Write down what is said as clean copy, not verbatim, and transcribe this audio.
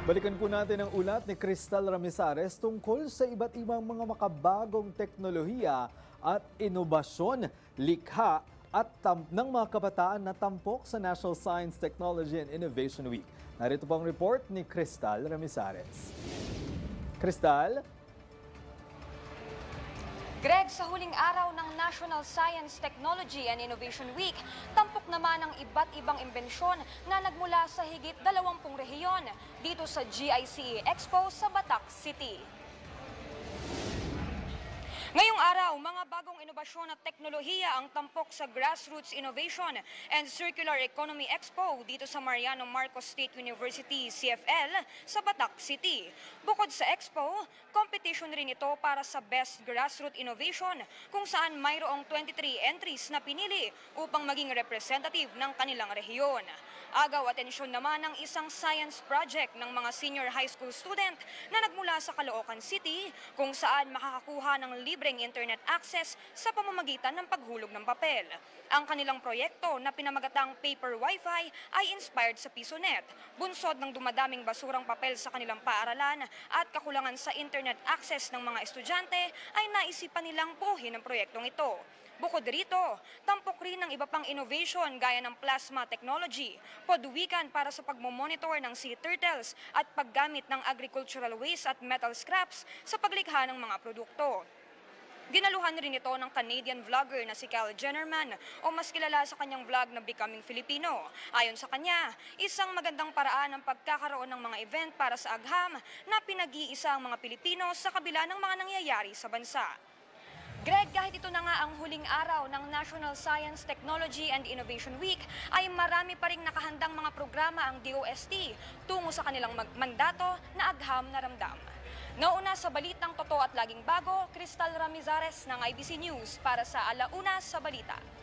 Balikan po natin ang ulat ni Cristal Ramizares tungkol sa iba't ibang mga makabagong teknolohiya at inobasyon, likha at ng mga kabataan na tampok sa National Science, Technology and Innovation Week. Narito po ang report ni Cristal Ramizares. Cristal? Greg, sa huling araw ng National Science, Technology and Innovation Week, tampok naman ang iba't ibang imbensyon na nagmula sa higit 20 rehiyon dito sa GICE Expo sa Batak City. Ngayong araw, mga bagong inobasyon at teknolohiya ang tampok sa Grassroots Innovation and Circular Economy Expo dito sa Mariano Marcos State University, CFL, sa Batak City. Bukod sa expo, competition rin ito para sa Best Grassroots Innovation kung saan mayroong 23 entries na pinili upang maging representative ng kanilang rehiyon. Agaw atensyon naman ang isang science project ng mga senior high school student na nagmula sa Caloocan City kung saan makakakuha ng libreng internet access sa pamamagitan ng paghulog ng papel. Ang kanilang proyekto na pinamagatang Paper Wi-Fi ay inspired sa PisoNet, bunsod ng dumadaming basurang papel sa kanilang paaralan at kakulangan sa internet access ng mga estudyante ay naisipan nilang buuhin ang proyektong ito. Bukod rito, tampok rin ng iba pang innovation gaya ng plasma technology, podwikan para sa pagmomonitor ng sea turtles at paggamit ng agricultural waste at metal scraps sa paglikha ng mga produkto. Dinaluhan rin ito ng Canadian vlogger na si Kyle Jennerman o mas kilala sa kanyang vlog na Becoming Filipino. Ayon sa kanya, isang magandang paraan ng pagkakaroon ng mga event para sa agham na pinag-iisa ang mga Pilipino sa kabila ng mga nangyayari sa bansa. Greg, kahit ito na nga ang huling araw ng National Science, Technology and Innovation Week, ay marami pa ring nakahandang mga programa ang DOST tungo sa kanilang mandato na agham na ramdam. Nauna sa balitang totoo at laging bago, Cristal Ramizares ng IBC News para sa Alauna sa Balita.